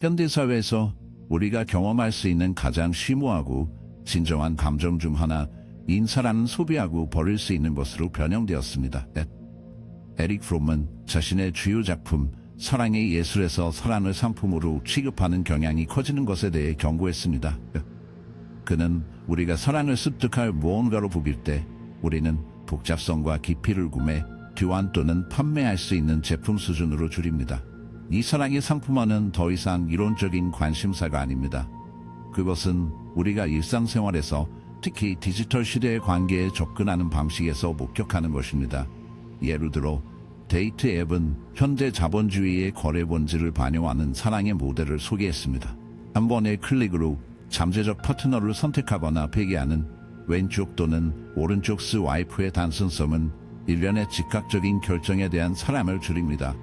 현대사회에서 우리가 경험할 수 있는 가장 심오하고 진정한 감정 중 하나, 인사라는 소비하고 버릴 수 있는 것으로 변형되었습니다. 에릭 프롬은 자신의 주요 작품 사랑의 예술에서 사랑을 상품으로 취급하는 경향이 커지는 것에 대해 경고했습니다. 그는 우리가 사랑을 습득할 무언가로 보길 때 우리는 복잡성과 깊이를 구매, 교환 또는 판매할 수 있는 제품 수준으로 줄입니다. 이 사랑의 상품화는 더 이상 이론적인 관심사가 아닙니다. 그것은 우리가 일상생활에서 특히 디지털 시대의 관계에 접근하는 방식에서 목격하는 것입니다. 예를 들어 데이트 앱은 현대 자본주의의 거래 본질을 반영하는 사랑의 모델을 소개했습니다. 한 번의 클릭으로 잠재적 파트너를 선택하거나 폐기하는 왼쪽 또는 오른쪽 스와이프의 단순성은 일련의 즉각적인 결정에 대한 사람을 줄입니다.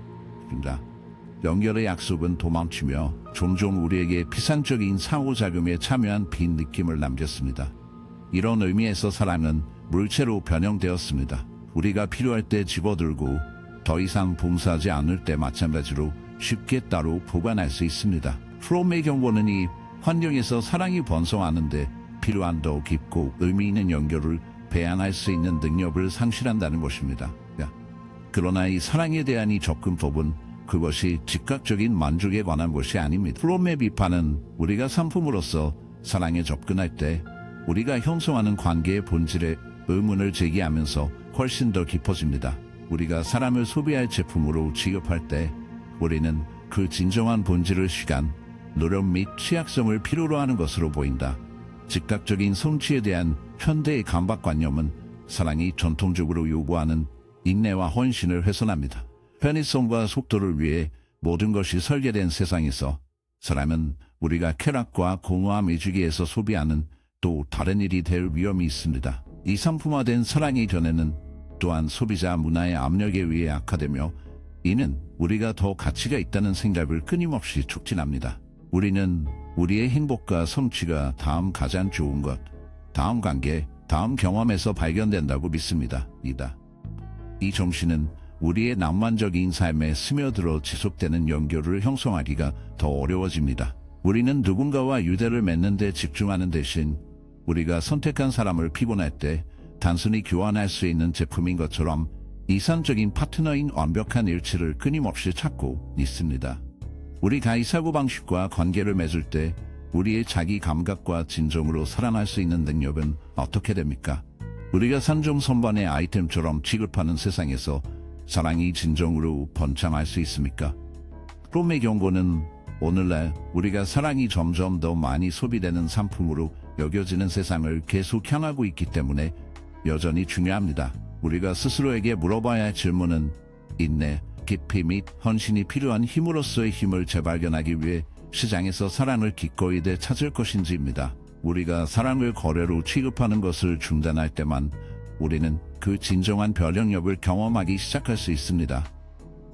연결의 약속은 도망치며 종종 우리에게 피상적인 상호작용에 참여한 빈 느낌을 남겼습니다. 이런 의미에서 사랑은 물체로 변형되었습니다. 우리가 필요할 때 집어들고 더 이상 봉사하지 않을 때 마찬가지로 쉽게 따로 보관할 수 있습니다. 프롬의 경고는 이 환경에서 사랑이 번성하는데 필요한 더 깊고 의미 있는 연결을 배양할 수 있는 능력을 상실한다는 것입니다. 그러나 이 사랑에 대한 이 접근법은 그것이 즉각적인 만족에 관한 것이 아닙니다. 프롬의 비판은 우리가 상품으로서 사랑에 접근할 때 우리가 형성하는 관계의 본질에 의문을 제기하면서 훨씬 더 깊어집니다. 우리가 사람을 소비할 제품으로 취급할 때 우리는 그 진정한 본질을 시간, 노력 및 취약성을 필요로 하는 것으로 보인다. 즉각적인 성취에 대한 현대의 강박관념은 사랑이 전통적으로 요구하는 인내와 헌신을 훼손합니다. 편의성과 속도를 위해 모든 것이 설계된 세상에서 사람은 우리가 쾌락과 공허함 위주기에서 소비하는 또 다른 일이 될 위험이 있습니다. 이 상품화된 사랑의 견해는 또한 소비자 문화의 압력에 의해 악화되며 이는 우리가 더 가치가 있다는 생각을 끊임없이 촉진합니다. 우리는 우리의 행복과 성취가 다음 가장 좋은 것, 다음 관계, 다음 경험에서 발견된다고 믿습니다. 이 정신은 우리의 낭만적인 삶에 스며들어 지속되는 연결을 형성하기가 더 어려워집니다. 우리는 누군가와 유대를 맺는 데 집중하는 대신 우리가 선택한 사람을 피곤할 때 단순히 교환할 수 있는 제품인 것처럼 이상적인 파트너인 완벽한 일치를 끊임없이 찾고 있습니다. 우리가 이 사고방식과 관계를 맺을 때 우리의 자기 감각과 진정으로 살아날 수 있는 능력은 어떻게 됩니까? 우리가 산정선반의 아이템처럼 취급하는 세상에서 사랑이 진정으로 번창할 수 있습니까? 프롬의 경고는 오늘날 우리가 사랑이 점점 더 많이 소비되는 상품으로 여겨지는 세상을 계속 향하고 있기 때문에 여전히 중요합니다. 우리가 스스로에게 물어봐야 할 질문은 인내, 깊이 및 헌신이 필요한 힘으로서의 힘을 재발견하기 위해 시장에서 사랑을 기꺼이 되찾을 것인지입니다. 우리가 사랑을 거래로 취급하는 것을 중단할 때만 우리는 그 진정한 변형력을 경험하기 시작할 수 있습니다.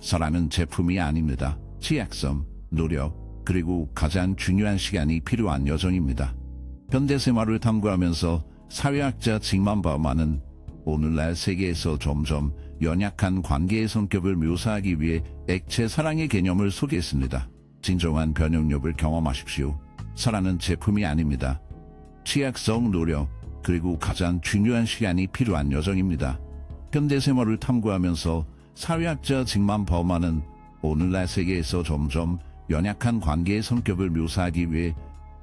사랑은 제품이 아닙니다. 취약성, 노력, 그리고 가장 중요한 시간이 필요한 여정입니다. 현대생활을 탐구하면서 사회학자 징만 바우만은 오늘날 세계에서 점점 연약한 관계의 성격을 묘사하기 위해 액체 사랑의 개념을 소개했습니다. 진정한 변형력을 경험하십시오. 사랑은 제품이 아닙니다. 취약성, 노력, 그리고 가장 중요한 시간이 필요한 여정입니다. 현대생활을 탐구하면서 사회학자 징만 바우만은 오늘날 세계에서 점점 연약한 관계의 성격을 묘사하기 위해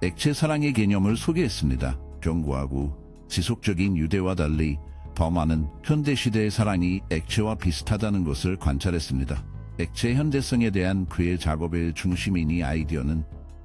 액체 사랑의 개념을 소개했습니다. 견고하고 지속적인 유대와 달리 바우만은 현대시대의 사랑이 액체와 비슷하다는 것을 관찰했습니다. 액체 현대성에 대한 그의 작업의 중심인 이 아이디어는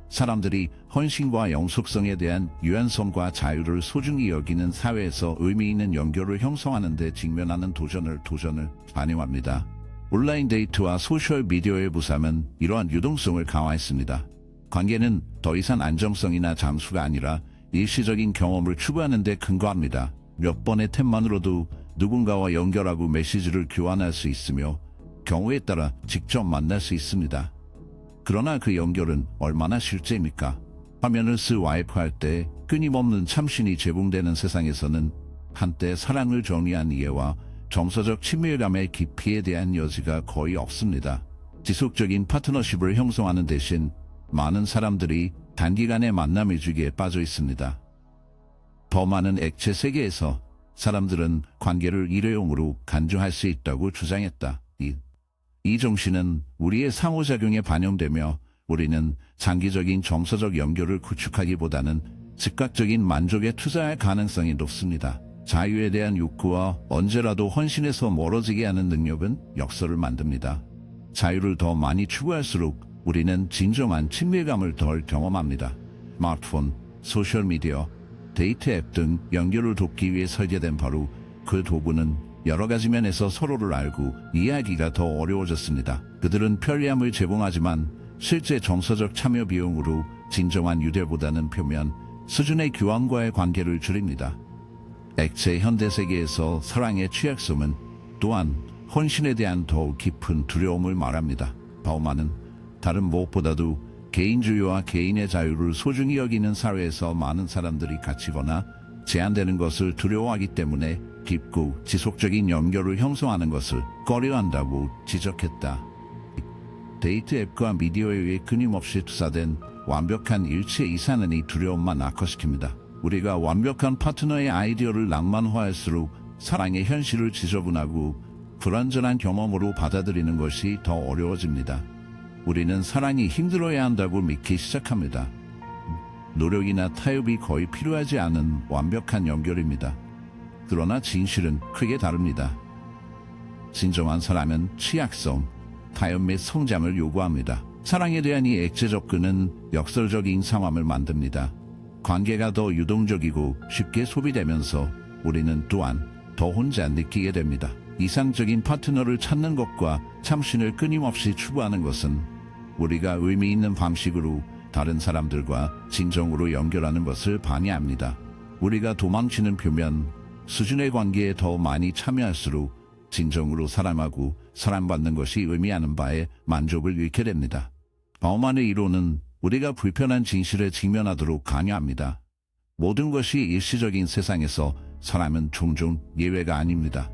사람들이 헌신과 영속성에 대한 유연성과 자유를 소중히 여기는 사회에서 의미 있는 연결을 형성하는 데 직면하는 도전을 반영합니다. 온라인 데이트와 소셜미디어의 부상은 이러한 유동성을 강화했습니다. 관계는 더 이상 안정성이나 장수가 아니라 일시적인 경험을 추구하는 데 근거합니다. 몇 번의 탭만으로도 누군가와 연결하고 메시지를 교환할 수 있으며 경우에 따라 직접 만날 수 있습니다. 그러나 그 연결은 얼마나 실제입니까? 화면을 스와이프할 때 끊임없는 참신이 제공되는 세상에서는 한때 사랑을 정의한 이해와 정서적 친밀감의 깊이에 대한 여지가 거의 없습니다. 지속적인 파트너십을 형성하는 대신 많은 사람들이 단기간에 만남 위주기에 빠져 있습니다. 더 많은 액체 세계에서 사람들은 관계를 일회용으로 간주할 수 있다고 주장했다. 이 정신은 우리의 상호작용에 반영되며 우리는 장기적인 정서적 연결을 구축하기보다는 즉각적인 만족에 투자할 가능성이 높습니다. 자유에 대한 욕구와 언제라도 헌신해서 멀어지게 하는 능력은 역설을 만듭니다. 자유를 더 많이 추구할수록 우리는 진정한 친밀감을 덜 경험합니다. 스마트폰, 소셜미디어, 데이트 앱 등 연결을 돕기 위해 설계된 바로 그 도구는 여러 가지 면에서 서로를 알고 이해하기가 더 어려워졌습니다. 그들은 편리함을 제공하지만 실제 정서적 참여 비용으로 진정한 유대보다는 표면 수준의 교환과의 관계를 줄입니다. 액체 현대세계에서 사랑의 취약성은 또한 헌신에 대한 더욱 깊은 두려움을 말합니다. 바우만은 다른 무엇보다도 개인주의와 개인의 자유를 소중히 여기는 사회에서 많은 사람들이 갇히거나 제한되는 것을 두려워하기 때문에 깊고 지속적인 연결을 형성하는 것을 꺼려한다고 지적했다. 데이트 앱과 미디어에 의해 끊임없이 투사된 완벽한 일체 이상은 이 두려움만 악화시킵니다. 우리가 완벽한 파트너의 아이디어를 낭만화할수록 사랑의 현실을 지저분하고 불완전한 경험으로 받아들이는 것이 더 어려워집니다. 우리는 사랑이 힘들어야 한다고 믿기 시작합니다. 노력이나 타협이 거의 필요하지 않은 완벽한 연결입니다. 그러나 진실은 크게 다릅니다. 진정한 사랑은 취약성, 타협 및 성장을 요구합니다. 사랑에 대한 이 액체 접근은 역설적인 상황을 만듭니다. 관계가 더 유동적이고 쉽게 소비되면서 우리는 또한 더 혼자 느끼게 됩니다. 이상적인 파트너를 찾는 것과 참신을 끊임없이 추구하는 것은 우리가 의미 있는 방식으로 다른 사람들과 진정으로 연결하는 것을 방해합니다. 우리가 도망치는 표면 수준의 관계에 더 많이 참여할수록 진정으로 사랑하고 사랑받는 것이 의미하는 바에 만족을 잃게 됩니다. 바우만의 이론은 우리가 불편한 진실에 직면하도록 강요합니다. 모든 것이 일시적인 세상에서 사람은 종종 예외가 아닙니다.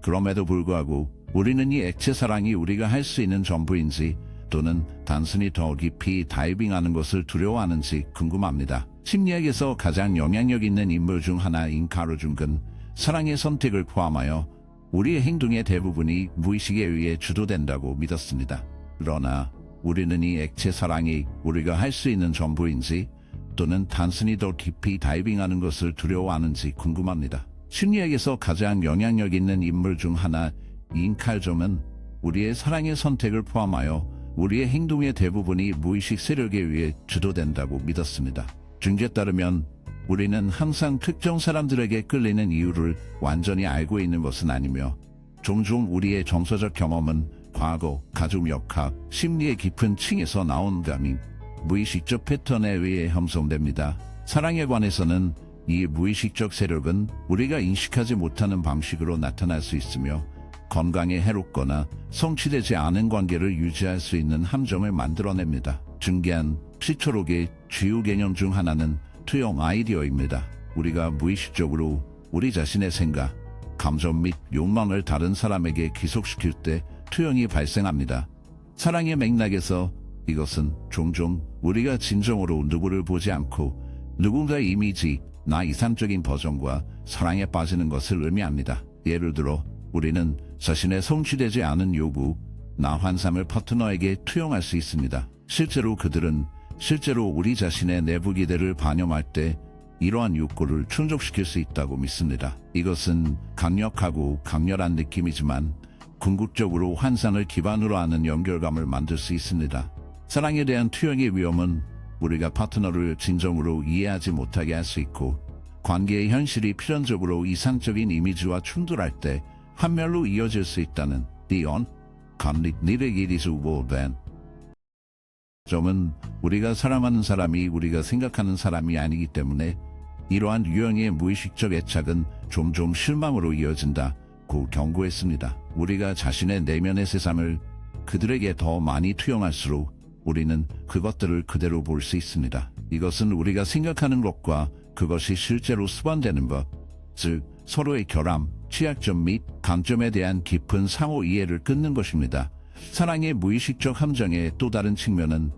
그럼에도 불구하고 우리는 이 액체 사랑이 우리가 할 수 있는 전부인지 또는 단순히 더 깊이 다이빙하는 것을 두려워하는지 궁금합니다. 심리학에서 가장 영향력 있는 인물 중 하나인 카르 중은 사랑의 선택을 포함하여 우리의 행동의 대부분이 무의식에 의해 주도된다고 믿었습니다. 그러나 우리는 이 액체 사랑이 우리가 할 수 있는 전부인지 또는 단순히 더 깊이 다이빙하는 것을 두려워하는지 궁금합니다. 심리학에서 가장 영향력 있는 인물 중 하나인 칼점은 우리의 사랑의 선택을 포함하여 우리의 행동의 대부분이 무의식 세력에 의해 주도된다고 믿었습니다. 증거에 따르면 우리는 항상 특정 사람들에게 끌리는 이유를 완전히 알고 있는 것은 아니며 종종 우리의 정서적 경험은 과거, 가족 역학, 심리의 깊은 층에서 나온 감인 무의식적 패턴에 의해 형성됩니다. 사랑에 관해서는 이 무의식적 세력은 우리가 인식하지 못하는 방식으로 나타날 수 있으며 건강에 해롭거나 성취되지 않은 관계를 유지할 수 있는 함정을 만들어냅니다. 중요한 시초록의 주요 개념 중 하나는 투영 아이디어입니다. 우리가 무의식적으로 우리 자신의 생각, 감정 및 욕망을 다른 사람에게 기속시킬 때 투영이 발생합니다. 사랑의 맥락에서 이것은 종종 우리가 진정으로 누구를 보지 않고 누군가의 이미지, 나 이상적인 버전과 사랑에 빠지는 것을 의미합니다. 예를 들어 우리는 자신의 성취되지 않은 요구, 나 환상을 파트너에게 투영할 수 있습니다. 실제로 그들은 우리 자신의 내부 기대를 반영할 때 이러한 욕구를 충족시킬 수 있다고 믿습니다. 이것은 강력하고 강렬한 느낌이지만 궁극적으로 환상을 기반으로 하는 연결감을 만들 수 있습니다. 사랑에 대한 투영의 위험은 우리가 파트너를 진정으로 이해하지 못하게 할 수 있고 관계의 현실이 필연적으로 이상적인 이미지와 충돌할 때 한멸로 이어질 수 있다는 디온 감릭니르기리수보된 점은 우리가 사랑하는 사람이 우리가 생각하는 사람이 아니기 때문에 이러한 유형의 무의식적 애착은 종종 실망으로 이어진다고 경고했습니다. 우리가 자신의 내면의 세상을 그들에게 더 많이 투영할수록 우리는 그것들을 그대로 볼 수 있습니다. 이것은 우리가 생각하는 것과 그것이 실제로 수반되는 것, 즉 서로의 결함, 취약점 및 강점에 대한 깊은 상호 이해를 끊는 것입니다. 사랑의 무의식적 함정의 또 다른 측면은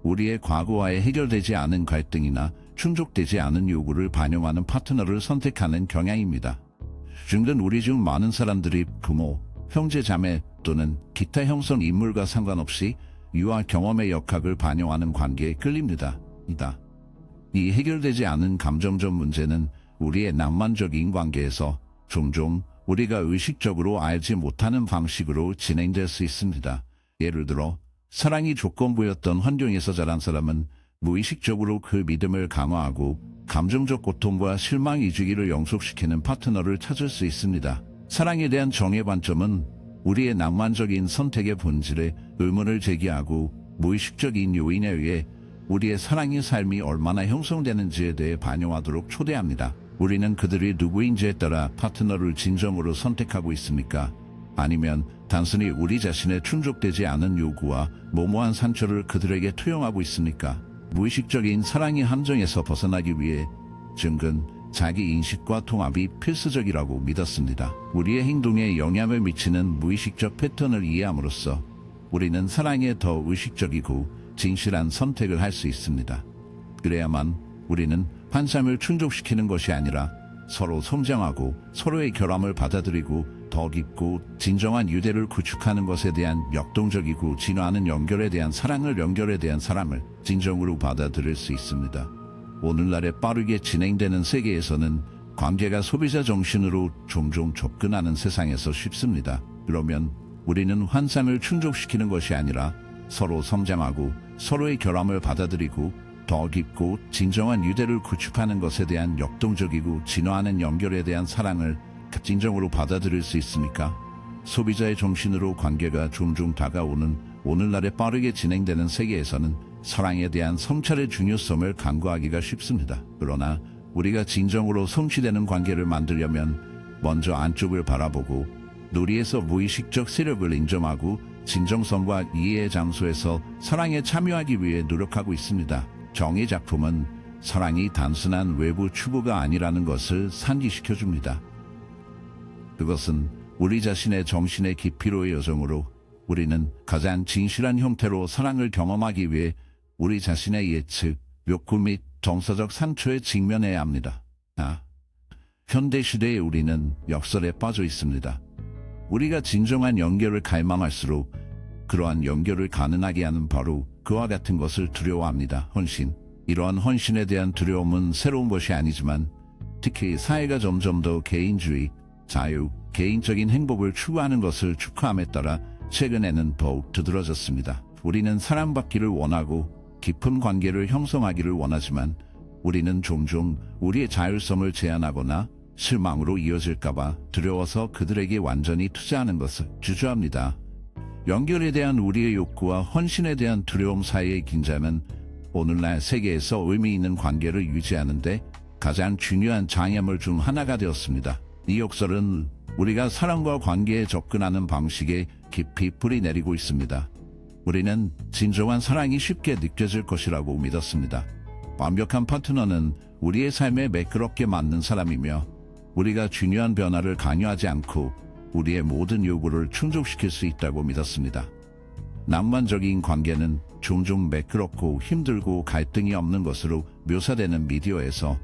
우리의 과거와의 해결되지 않은 갈등이나 충족되지 않은 요구를 반영하는 파트너를 선택하는 경향입니다. 중든 우리 중 많은 사람들이 부모, 형제 자매 또는 기타 형성 인물과 상관없이 유아 경험의 역학을 반영하는 관계에 끌립니다. 이 해결되지 않은 감정적 문제는 우리의 낭만적인 관계에서 종종 우리가 의식적으로 알지 못하는 방식으로 진행될 수 있습니다. 예를 들어 사랑이 조건부였던 환경에서 자란 사람은 무의식적으로 그 믿음을 강화하고 감정적 고통과 실망 이주기를 영속시키는 파트너를 찾을 수 있습니다. 사랑에 대한 정의 관점은 우리의 낭만적인 선택의 본질에 의문을 제기하고 무의식적인 요인에 의해 우리의 사랑의 삶이 얼마나 형성되는지에 대해 반영하도록 초대합니다. 우리는 그들이 누구인지에 따라 파트너를 진정으로 선택하고 있습니까? 아니면 단순히 우리 자신의 충족되지 않은 요구와 모모한 상처를 그들에게 투영하고 있습니까? 무의식적인 사랑의 함정에서 벗어나기 위해 증근 자기 인식과 통합이 필수적이라고 믿었습니다. 우리의 행동에 영향을 미치는 무의식적 패턴을 이해함으로써 우리는 사랑에 더 의식적이고 진실한 선택을 할 수 있습니다. 그래야만 우리는 한 삶을 충족시키는 것이 아니라 서로 성장하고 서로의 결함을 받아들이고 더 깊고 진정한 유대를 구축하는 것에 대한 역동적이고 진화하는 연결에 대한 사람을 진정으로 받아들일 수 있습니다. 오늘날의 빠르게 진행되는 세계에서는 관계가 소비자 정신으로 종종 접근하는 세상에서 쉽습니다. 그러면 우리는 한 삶을 충족시키는 것이 아니라 서로 성장하고 서로의 결함을 받아들이고 더 깊고 진정한 유대를 구축하는 것에 대한 역동적이고 진화하는 연결에 대한 사랑을 진정으로 받아들일 수 있습니까? 소비자의 정신으로 관계가 종종 다가오는 오늘날의 빠르게 진행되는 세계에서는 사랑에 대한 성찰의 중요성을 간과하기가 쉽습니다. 그러나 우리가 진정으로 성취되는 관계를 만들려면 먼저 안쪽을 바라보고 놀이에서 무의식적 세력을 인정하고 진정성과 이해의 장소에서 사랑에 참여하기 위해 노력하고 있습니다. 정의 작품은 사랑이 단순한 외부 추구가 아니라는 것을 상기시켜줍니다. 그것은 우리 자신의 정신의 깊이로의 여정으로 우리는 가장 진실한 형태로 사랑을 경험하기 위해 우리 자신의 예측, 욕구 및 정서적 상처에 직면해야 합니다. 현대시대의 우리는 역설에 빠져 있습니다. 우리가 진정한 연결을 갈망할수록 그러한 연결을 가능하게 하는 바로 그와 같은 것을 두려워합니다. 헌신. 이러한 헌신에 대한 두려움은 새로운 것이 아니지만 특히 사회가 점점 더 개인주의, 자유, 개인적인 행복을 추구하는 것을 축하함에 따라 최근에는 더욱 두드러졌습니다. 우리는 사랑받기를 원하고 깊은 관계를 형성하기를 원하지만 우리는 종종 우리의 자율성을 제한하거나 실망으로 이어질까봐 두려워서 그들에게 완전히 투자하는 것을 주저합니다. 연결에 대한 우리의 욕구와 헌신에 대한 두려움 사이의 긴장은 오늘날 세계에서 의미 있는 관계를 유지하는 데 가장 중요한 장애물 중 하나가 되었습니다. 이 역설은 우리가 사랑과 관계에 접근하는 방식에 깊이 뿌리 내리고 있습니다. 우리는 진정한 사랑이 쉽게 느껴질 것이라고 믿었습니다. 완벽한 파트너는 우리의 삶에 매끄럽게 맞는 사람이며 우리가 중요한 변화를 강요하지 않고 우리의 모든 요구를 충족시킬 수 있다고 믿었습니다. 낭만적인 관계는 종종 매끄럽고 힘들고 갈등이 없는 것으로 묘사되는 미디어에서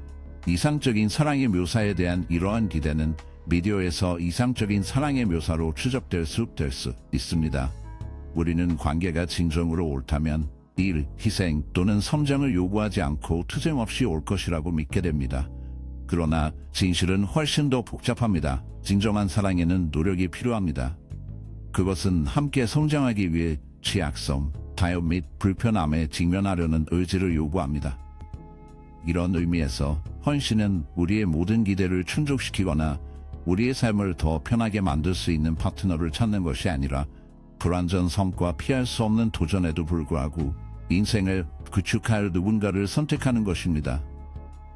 이상적인 사랑의 묘사에 대한 이러한 기대는 미디어에서 이상적인 사랑의 묘사로 추적될 수 있습니다. 우리는 관계가 진정으로 옳다면 일, 희생 또는 성장을 요구하지 않고 투쟁 없이 올 것이라고 믿게 됩니다. 그러나 진실은 훨씬 더 복잡합니다. 진정한 사랑에는 노력이 필요합니다. 그것은 함께 성장하기 위해 취약성, 타협 및 불편함에 직면하려는 의지를 요구합니다. 이런 의미에서 헌신은 우리의 모든 기대를 충족시키거나 우리의 삶을 더 편하게 만들 수 있는 파트너를 찾는 것이 아니라 불완전 성과 피할 수 없는 도전에도 불구하고 인생을 구축할 누군가를 선택하는 것입니다.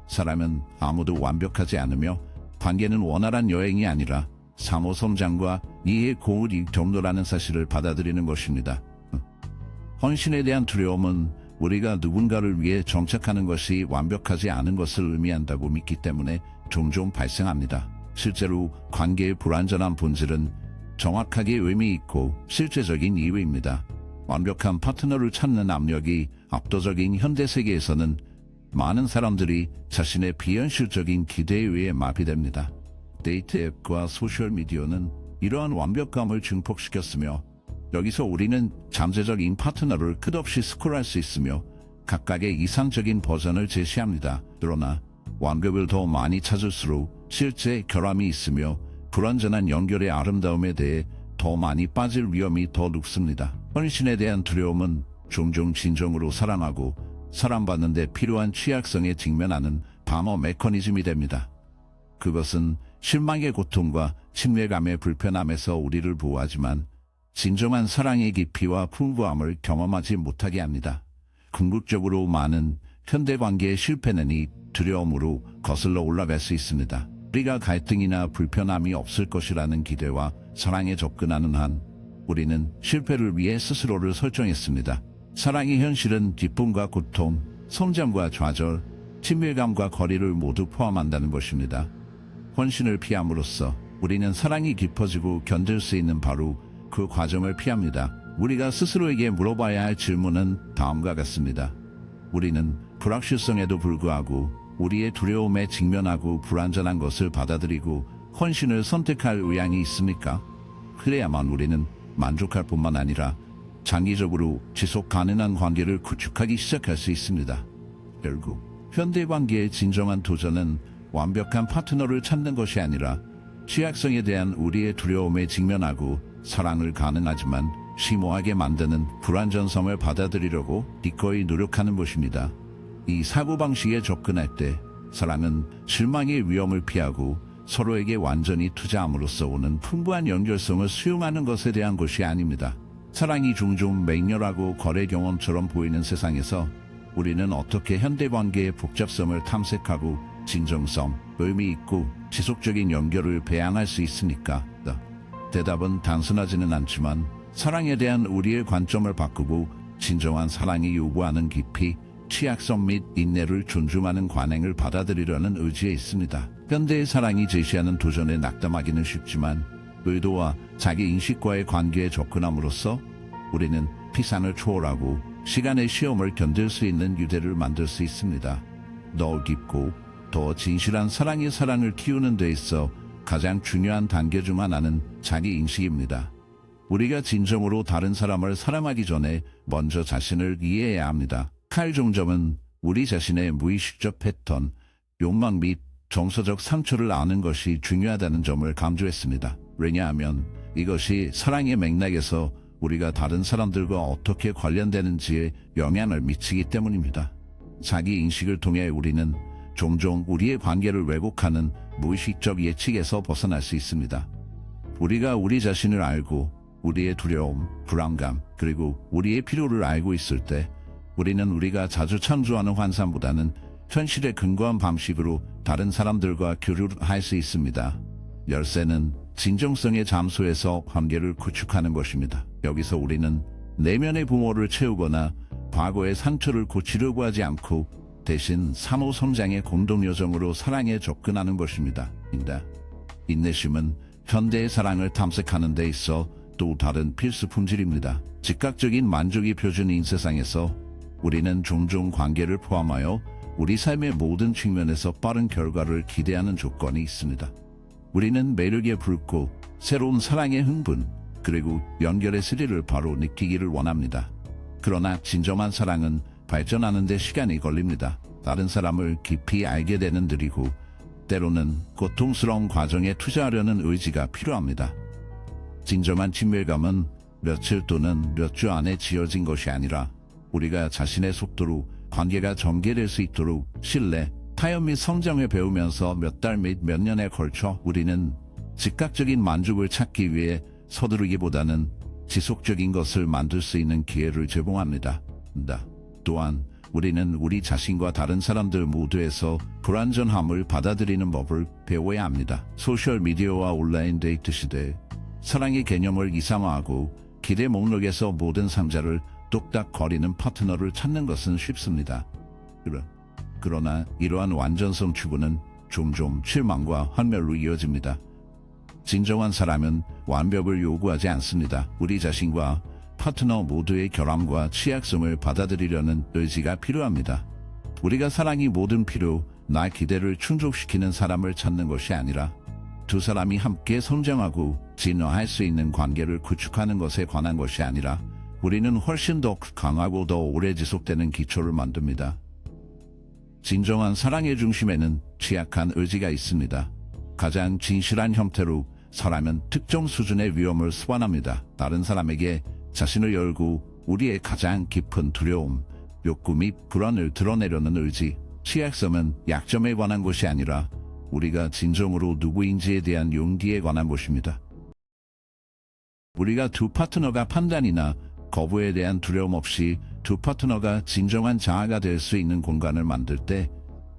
사람은 아무도 완벽하지 않으며 관계는 원활한 여행이 아니라 상호 성장과 이해의 고울이 정도라는 사실을 받아들이는 것입니다. 헌신에 대한 두려움은 우리가 누군가를 위해 정착하는 것이 완벽하지 않은 것을 의미한다고 믿기 때문에 종종 발생합니다. 실제로 관계의 불완전한 본질은 정확하게 의미 있고 실제적인 이유입니다. 완벽한 파트너를 찾는 압력이 압도적인 현대 세계에서는 많은 사람들이 자신의 비현실적인 기대에 의해 마비됩니다. 데이트 앱과 소셜미디어는 이러한 완벽감을 증폭시켰으며 여기서 우리는 잠재적인 파트너를 끝없이 스크롤할 수 있으며 각각의 이상적인 버전을 제시합니다. 그러나 완벽을 더 많이 찾을수록 실제 결함이 있으며 불완전한 연결의 아름다움에 대해 더 많이 빠질 위험이 더 높습니다. 헌신에 대한 두려움은 종종 진정으로 사랑하고 사랑받는 데 필요한 취약성에 직면하는 방어 메커니즘이 됩니다. 그것은 실망의 고통과 친밀감의 불편함에서 우리를 보호하지만 진정한 사랑의 깊이와 풍부함을 경험하지 못하게 합니다. 궁극적으로 많은 현대관계의 실패는 이 두려움으로 거슬러 올라갈 수 있습니다. 우리가 갈등이나 불편함이 없을 것이라는 기대와 사랑에 접근하는 한 우리는 실패를 위해 스스로를 설정했습니다. 사랑의 현실은 기쁨과 고통, 성장과 좌절, 친밀감과 거리를 모두 포함한다는 것입니다. 헌신을 피함으로써 우리는 사랑이 깊어지고 견딜 수 있는 바로 그 과정을 피합니다. 우리가 스스로에게 물어봐야 할 질문은 다음과 같습니다. 우리는 불확실성에도 불구하고 우리의 두려움에 직면하고 불완전한 것을 받아들이고 헌신을 선택할 의향이 있습니까? 그래야만 우리는 만족할 뿐만 아니라 장기적으로 지속 가능한 관계를 구축하기 시작할 수 있습니다. 결국 현대관계의 진정한 도전은 완벽한 파트너를 찾는 것이 아니라 취약성에 대한 우리의 두려움에 직면하고 사랑을 가능하지만 심오하게 만드는 불완전성을 받아들이려고 기꺼이 노력하는 것입니다. 이 사고방식에 접근할 때 사랑은 실망의 위험을 피하고 서로에게 완전히 투자함으로써 오는 풍부한 연결성을 수용하는 것에 대한 것이 아닙니다. 사랑이 종종 맹렬하고 거래 경험처럼 보이는 세상에서 우리는 어떻게 현대관계의 복잡성을 탐색하고 진정성, 의미 있고 지속적인 연결을 배양할 수 있습니까? 대답은 단순하지는 않지만 사랑에 대한 우리의 관점을 바꾸고 진정한 사랑이 요구하는 깊이, 취약성 및 인내를 존중하는 관행을 받아들이려는 의지에 있습니다. 현대의 사랑이 제시하는 도전에 낙담하기는 쉽지만 의도와 자기 인식과의 관계에 접근함으로써 우리는 피상을 초월하고 시간의 시험을 견딜 수 있는 유대를 만들 수 있습니다. 더 깊고 더 진실한 사랑의 사랑을 키우는 데 있어 가장 중요한 단계 중 하나는 자기 인식입니다. 우리가 진정으로 다른 사람을 사랑하기 전에 먼저 자신을 이해해야 합니다. 칼 종점은 우리 자신의 무의식적 패턴, 욕망 및 정서적 상처를 아는 것이 중요하다는 점을 강조했습니다. 왜냐하면 이것이 사랑의 맥락에서 우리가 다른 사람들과 어떻게 관련되는지에 영향을 미치기 때문입니다. 자기 인식을 통해 우리는 종종 우리의 관계를 왜곡하는 무의식적 예측에서 벗어날 수 있습니다. 우리가 우리 자신을 알고 우리의 두려움, 불안감, 그리고 우리의 필요를 알고 있을 때 우리는 우리가 자주 창조하는 환상보다는 현실에 근거한 방식으로 다른 사람들과 교류를 할 수 있습니다. 열쇠는 진정성의 잠수에서 관계를 구축하는 것입니다. 여기서 우리는 내면의 부모를 채우거나 과거의 상처를 고치려고 하지 않고 대신 산호 성장의 공동 여정으로 사랑에 접근하는 것입니다. 인내심은 현대의 사랑을 탐색하는 데 있어 또 다른 필수 품질입니다. 즉각적인 만족이 표준인 세상에서 우리는 종종 관계를 포함하여 우리 삶의 모든 측면에서 빠른 결과를 기대하는 조건이 있습니다. 우리는 매력에 불고 새로운 사랑의 흥분, 그리고 연결의 스릴을 바로 느끼기를 원합니다. 그러나 진정한 사랑은 발전하는 데 시간이 걸립니다. 다른 사람을 깊이 알게 되는 들이고 때로는 고통스러운 과정에 투자하려는 의지가 필요합니다. 진정한 친밀감은 며칠 또는 몇 주 안에 지어진 것이 아니라 우리가 자신의 속도로 관계가 전개될 수 있도록 신뢰, 타협 및 성장을 배우면서 몇 달 및 몇 년에 걸쳐 우리는 즉각적인 만족을 찾기 위해 서두르기보다는 지속적인 것을 만들 수 있는 기회를 제공합니다. 또한 우리는 우리 자신과 다른 사람들 모두에서 불완전함을 받아들이는 법을 배워야 합니다. 소셜미디어와 온라인 데이트 시대에 사랑의 개념을 이상화하고 기대 목록에서 모든 상자를 뚝딱 거리는 파트너를 찾는 것은 쉽습니다. 그러나 이러한 완전성 추구는 종종 실망과 환멸로 이어집니다. 진정한 사람은 완벽을 요구하지 않습니다. 우리 자신과 파트너 모두의 결함과 취약성을 받아들이려는 의지가 필요합니다. 우리가 사랑이 모든 필요, 나의 기대를 충족시키는 사람을 찾는 것이 아니라 두 사람이 함께 성장하고 진화할 수 있는 관계를 구축하는 것에 관한 것이 아니라 우리는 훨씬 더 강하고 더 오래 지속되는 기초를 만듭니다. 진정한 사랑의 중심에는 취약한 의지가 있습니다. 가장 진실한 형태로 사람은 특정 수준의 위험을 수반합니다. 다른 사람에게 자신을 열고 우리의 가장 깊은 두려움, 욕구 및 불안을 드러내려는 의지, 취약성은 약점에 관한 것이 아니라 우리가 진정으로 누구인지에 대한 용기에 관한 것입니다. 우리가 두 파트너가 판단이나 거부에 대한 두려움 없이 두 파트너가 진정한 자아가 될 수 있는 공간을 만들 때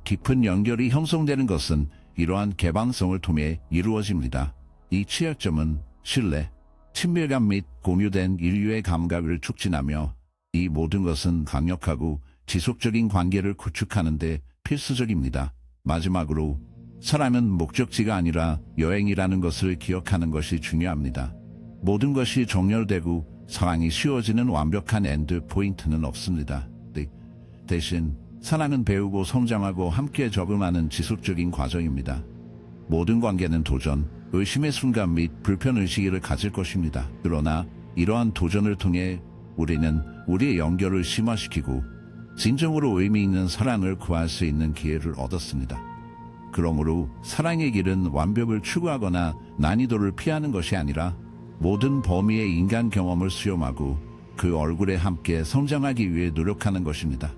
깊은 연결이 형성되는 것은 이러한 개방성을 통해 이루어집니다. 이 취약점은 신뢰, 친밀감 및 공유된 인류의 감각을 촉진하며 이 모든 것은 강력하고 지속적인 관계를 구축하는 데 필수적입니다. 마지막으로 사람은 목적지가 아니라 여행이라는 것을 기억하는 것이 중요합니다. 모든 것이 정렬되고 사랑이 쉬워지는 완벽한 엔드 포인트는 없습니다. 대신 사랑은 배우고 성장하고 함께 적응하는 지속적인 과정입니다. 모든 관계는 도전, 의심의 순간 및 불편의식을 가질 것입니다. 그러나 이러한 도전을 통해 우리는 우리의 연결을 심화시키고 진정으로 의미 있는 사랑을 구할 수 있는 기회를 얻었습니다. 그러므로 사랑의 길은 완벽을 추구하거나 난이도를 피하는 것이 아니라 모든 범위의 인간 경험을 수용하고 그 얼굴에 함께 성장하기 위해 노력하는 것입니다.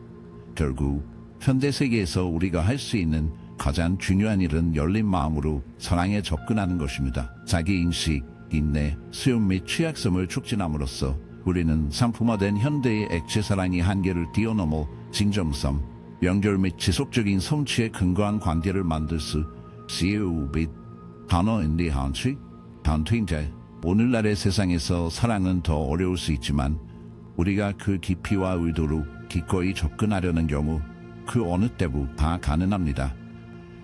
결국 현대 세계에서 우리가 할 수 있는 가장 중요한 일은 열린 마음으로 사랑에 접근하는 것입니다. 자기인식, 인내, 수용 및 취약성을 촉진함으로써 우리는 상품화된 현대의 액체 사랑이 한계를 뛰어넘어 진정성, 연결 및 지속적인 성취에 근거한 관계를 만들 수 있습니다. 단어인디 한치, 단퇴인제. 오늘날의 세상에서 사랑은 더 어려울 수 있지만 우리가 그 깊이와 의도로 기꺼이 접근하려는 경우 그 어느 때도 다 가능합니다.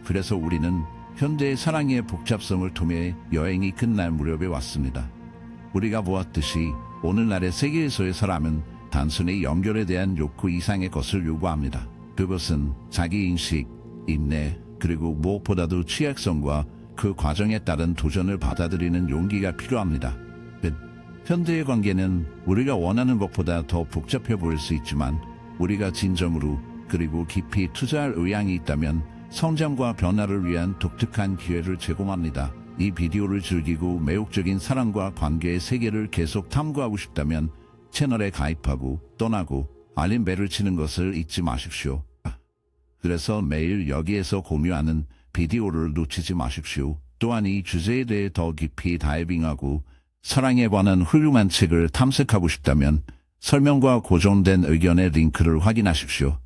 그래서 우리는 현대의 사랑의 복잡성을 통해 여행이 끝날 무렵에 왔습니다. 우리가 보았듯이 오늘날의 세계에서의 사람은 단순히 연결에 대한 욕구 이상의 것을 요구합니다. 그것은 자기인식, 인내, 그리고 무엇보다도 취약성과 그 과정에 따른 도전을 받아들이는 용기가 필요합니다. 현대의 관계는 우리가 원하는 것보다 더 복잡해 보일 수 있지만 우리가 진정으로 그리고 깊이 투자할 의향이 있다면 성장과 변화를 위한 독특한 기회를 제공합니다. 이 비디오를 즐기고 매혹적인 사랑과 관계의 세계를 계속 탐구하고 싶다면 채널에 가입하고 떠나고 알림벨을 치는 것을 잊지 마십시오. 그래서 매일 여기에서 공유하는 비디오를 놓치지 마십시오. 또한 이 주제에 대해 더 깊이 다이빙하고 사랑에 관한 훌륭한 책을 탐색하고 싶다면 설명과 고정된 의견의 링크를 확인하십시오.